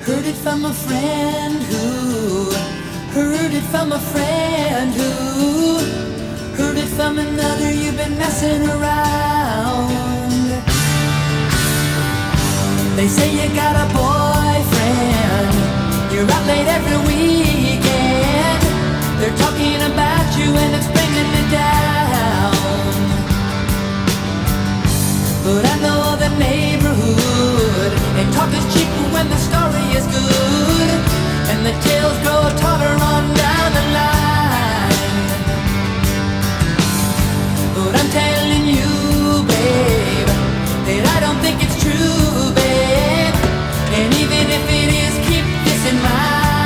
Heard it from a friend who heard it from a friend who heard it from another. You've been messing around. They say you got a boyfriend, you're out late every weekend. They're talking about you and it's bringing me down.